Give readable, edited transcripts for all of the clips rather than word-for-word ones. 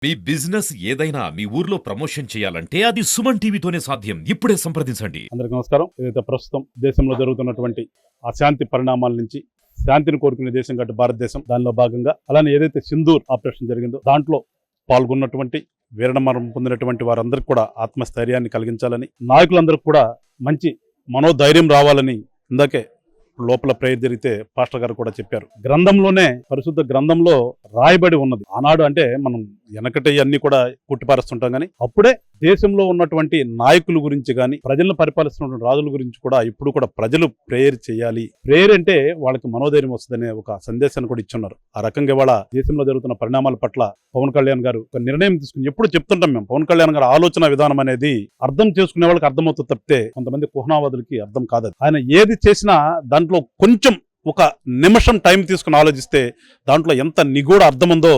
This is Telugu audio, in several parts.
మీ బిజినెస్ ఏదైనా మీ ఊర్లో ప్రమోషన్ చేయాలంటే అది సుమన్ టీవీతోనే సాధ్యం. ఇప్పుడే సంప్రదించండి. అందరికీ నమస్కారం. ఏదైతే ప్రస్తుతం దేశంలో జరుగుతున్నటువంటి అశాంతి పరిణామాల నుంచి శాంతిని కోరుకునే దేశం కాబట్టి భారతదేశం, దానిలో భాగంగా అలానే ఏదైతే సింధూర్ ఆపరేషన్ జరిగిందో దాంట్లో పాల్గొన్నటువంటి వీరమరణం పొందినటువంటి వారందరికీ కూడా ఆత్మస్థైర్యాన్ని కలిగించాలని, నాయకులందరికీ కూడా మంచి మనోధైర్యం రావాలని ఇందాకే లోపల ప్రేయర్ జరిగితే పాస్టర్ గారు కూడా చెప్పారు. గ్రంథంలోనే, పరిశుద్ధ గ్రంథంలో రాయబడి ఉన్నది. ఆనాడు అంటే మనం వెనకటి అన్ని కూడా కుట్టిపారుస్తుంటాం, కానీ అప్పుడే దేశంలో ఉన్నటువంటి నాయకుల గురించి కానీ ప్రజలను పరిపాలిస్తున్నటువంటి రాజుల గురించి కూడా ఇప్పుడు కూడా ప్రజలు ప్రేయర్ చేయాలి. ప్రేయర్ అంటే వాళ్ళకి మనోధైర్యం వస్తుందనే ఒక సందేశాన్ని కూడా ఇచ్చున్నారు. ఆ రకంగా ఇవాళ దేశంలో జరుగుతున్న పరిణామాల పట్ల పవన్ కళ్యాణ్ గారు ఒక నిర్ణయం తీసుకుని, ఎప్పుడు చెప్తుంటాం మేము, పవన్ కళ్యాణ్ గారు ఆలోచన విధానం అనేది అర్థం చేసుకునే వాళ్ళకి అర్థమవుతుంది తప్పితే కొంతమంది కుహనావాదులకి అర్థం కాదు. ఆయన ఏది చేసినా దాంట్లో కొంచెం ఒక నిమిషం టైం తీసుకుని ఆలోచిస్తే దాంట్లో ఎంత నిగూఢ అర్థం ఉందో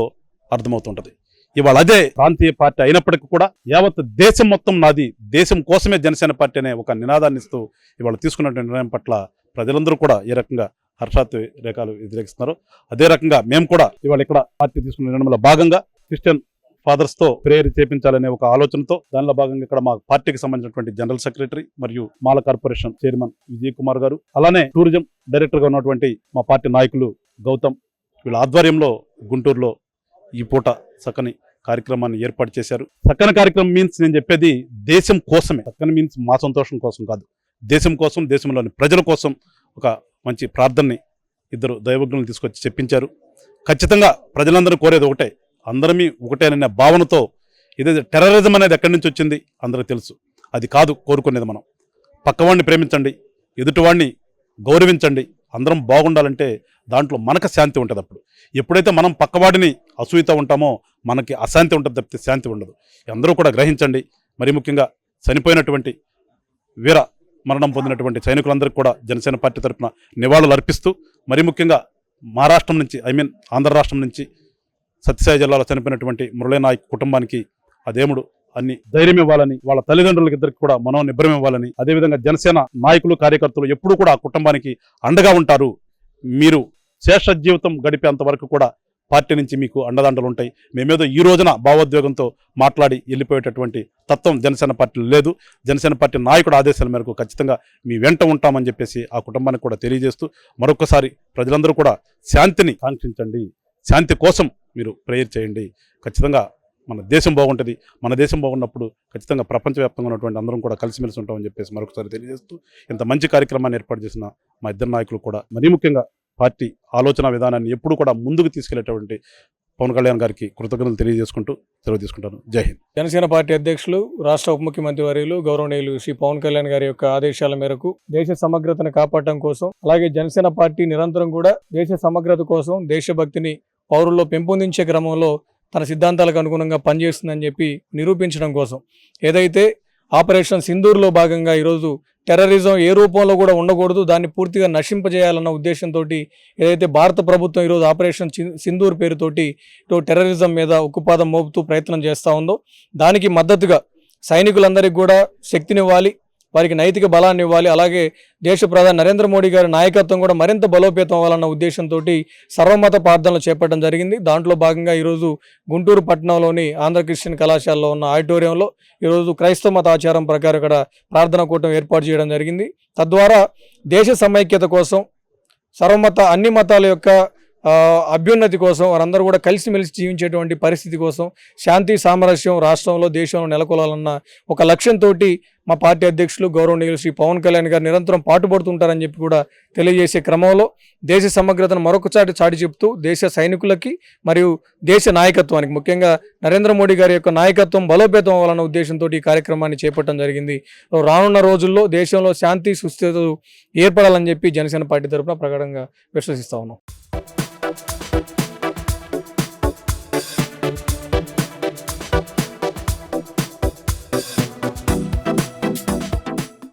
అర్థమవుతుంటది. ఇవాళ అదే ప్రాంతీయ పార్టీ అయినప్పటికీ కూడా యావత్ దేశం మొత్తం నాది, దేశం కోసమే జనసేన పార్టీ అనే ఒక నినాదాన్ని ఇస్తూ ఇవాళ తీసుకున్నటువంటి నిర్ణయం పట్ల ప్రజలందరూ కూడా ఏ రకంగా హర్షాత్ రేఖలు వ్యతిరేకిస్తున్నారు, అదే రకంగా మేము కూడా ఇవాళ ఇక్కడ పార్టీ తీసుకున్న నిర్ణయంలో భాగంగా క్రిస్టియన్ ఫాదర్స్ తో ప్రేయర్ చేపించాలనే ఒక ఆలోచనతో దానిలో భాగంగా ఇక్కడ మా పార్టీకి సంబంధించినటువంటి జనరల్ సెక్రటరీ మరియు మాల కార్పొరేషన్ చైర్మన్ విజయ్ కుమార్ గారు, అలానే టూరిజం డైరెక్టర్ గా ఉన్నటువంటి మా పార్టీ నాయకులు గౌతమ్, వీళ్ళ ఆధ్వర్యంలో గుంటూరులో ఈ పూట చక్కని కార్యక్రమాన్ని ఏర్పాటు చేశారు. చక్కని కార్యక్రమం మీన్స్ నేను చెప్పేది దేశం కోసమే. చక్కని మీన్స్ మా సంతోషం కోసం కాదు, దేశం కోసం, దేశంలోని ప్రజల కోసం ఒక మంచి ప్రార్థనని ఇద్దరు దైవజ్ఞులను తీసుకొచ్చి చెప్పించారు. ఖచ్చితంగా ప్రజలందరూ కోరేది ఒకటే, అందరమీ ఒకటేననే భావనతో. ఇదే టెర్రరిజం అనేది ఎక్కడి నుంచి వచ్చింది అందరికీ తెలుసు. అది కాదు కోరుకునేది. మనం పక్కవాడిని ప్రేమించండి, ఎదుటివాడిని గౌరవించండి, అందరం బాగుండాలంటే దాంట్లో మనకు శాంతి ఉంటుంది. అప్పుడు ఎప్పుడైతే మనం పక్కవాడిని అసూయతో ఉంటామో మనకి అశాంతి ఉంటుంది తప్పితే శాంతి ఉండదు. అందరూ కూడా గ్రహించండి. మరి ముఖ్యంగా చనిపోయినటువంటి వీర మరణం పొందినటువంటి సైనికులందరికీ కూడా జనసేన పార్టీ తరఫున నివాళులు అర్పిస్తూ, మరి ముఖ్యంగా మహారాష్ట్రం నుంచి ఆంధ్ర రాష్ట్రం నుంచి సత్యసాయి జిల్లాలో చనిపోయినటువంటి మురళీ నాయక్ కుటుంబానికి ఆ దేవుడు అన్ని ధైర్యం ఇవ్వాలని, వాళ్ళ తల్లిదండ్రులకి ఇద్దరికి కూడా మనోనిబ్బరం ఇవ్వాలని, అదేవిధంగా జనసేన నాయకులు కార్యకర్తలు ఎప్పుడు కూడా ఆ కుటుంబానికి అండగా ఉంటారు. మీరు శేష జీవితం గడిపేంత వరకు కూడా పార్టీ నుంచి మీకు అండదండలు ఉంటాయి. మేమేదో ఈ రోజున భావోద్వేగంతో మాట్లాడి వెళ్ళిపోయేటటువంటి తత్వం జనసేన పార్టీలో లేదు. జనసేన పార్టీ నాయకుడు ఆదేశాల మేరకు ఖచ్చితంగా మీ వెంట ఉంటామని చెప్పేసి ఆ కుటుంబానికి కూడా తెలియజేస్తూ, మరొకసారి ప్రజలందరూ కూడా శాంతిని కాంక్షించండి, శాంతి కోసం మీరు ప్రేయర్ చేయండి. ఖచ్చితంగా మన దేశం బాగుంటుంది. మన దేశం బాగున్నప్పుడు ఖచ్చితంగా ప్రపంచవ్యాప్తంగా ఉన్నటువంటి అందరం కూడా కలిసిమెలిసి ఉంటామని చెప్పేసి మరొకసారి తెలియజేస్తూ, ఇంత మంచి కార్యక్రమాన్ని ఏర్పాటు చేసిన మా ఇద్దరు నాయకులు కూడా, మరీ ముఖ్యంగా పార్టీ ఆలోచన విధానాన్ని ఎప్పుడు కూడా ముందుకు తీసుకెళ్లేటువంటి పవన్ కళ్యాణ్ గారికి కృతజ్ఞతలు తెలియజేసుకుంటూ సెలవు తీసుకుంటాను. జై హింద్. జనసేన పార్టీ అధ్యక్షులు, రాష్ట్ర ఉప ముఖ్యమంత్రి వర్యులు గౌరవనీయులు శ్రీ పవన్ కళ్యాణ్ గారి యొక్క ఆదేశాల మేరకు దేశ సమగ్రతను కాపాడటం కోసం, అలాగే జనసేన పార్టీ నిరంతరం కూడా దేశ సమగ్రత కోసం, దేశభక్తిని పౌరుల్లో పెంపొందించే క్రమంలో తన సిద్ధాంతాలకు అనుగుణంగా పనిచేస్తుందని చెప్పి నిరూపించడం కోసం ఏదైతే ఆపరేషన్ సింధూర్లో భాగంగా ఈరోజు టెర్రరిజం ఏ రూపంలో కూడా ఉండకూడదు, దాన్ని పూర్తిగా నశింపజేయాలన్న ఉద్దేశంతో ఏదైతే భారత ప్రభుత్వం ఈరోజు ఆపరేషన్ సింధూర్ పేరుతోటి టెర్రరిజం మీద ఉక్కుపాదం మోపుతూ ప్రయత్నం చేస్తూ ఉందో, దానికి మద్దతుగా సైనికులందరికీ కూడా శక్తినివ్వాలి, వారికి నైతిక బలాన్ని ఇవ్వాలి. అలాగే దేశ ప్రధాని నరేంద్ర మోడీ గారి నాయకత్వం కూడా మరింత బలోపేతం అవ్వాలన్న ఉద్దేశంతో సర్వమత ప్రార్థనలు చేపట్టడం జరిగింది. దాంట్లో భాగంగా ఈరోజు గుంటూరు పట్టణంలోని ఆంధ్ర క్రిస్టియన్ కళాశాలలో ఉన్న ఆడిటోరియంలో ఈరోజు క్రైస్తవ మత ఆచారం ప్రకారం ఇక్కడ ప్రార్థనా కూటం ఏర్పాటు చేయడం జరిగింది. తద్వారా దేశ సమైక్యత కోసం, సర్వమత అన్ని మతాల యొక్క అభ్యున్నతి కోసం, వారందరూ కూడా కలిసిమెలిసి జీవించేటువంటి పరిస్థితి కోసం, శాంతి సామరస్యం రాష్ట్రంలో, దేశంలో నెలకొలాలన్న ఒక లక్ష్యంతో మా పార్టీ అధ్యక్షులు గౌరవనీయులు శ్రీ పవన్ కళ్యాణ్ గారు నిరంతరం పాటుపడుతుంటారని చెప్పి కూడా తెలియజేసే క్రమంలో దేశ సమగ్రతను మరొకసారి చాటి చెప్తూ దేశ సైనికులకి మరియు దేశ నాయకత్వానికి, ముఖ్యంగా నరేంద్ర మోడీ గారి యొక్క నాయకత్వం బలోపేతం అవ్వాలన్న ఉద్దేశంతో ఈ కార్యక్రమాన్ని చేపట్టడం జరిగింది. రానున్న రోజుల్లో దేశంలో శాంతి సుస్థిరతలు ఏర్పడాలని చెప్పి జనసేన పార్టీ తరఫున ప్రకటనగా విశ్వసిస్తా ఉన్నాం.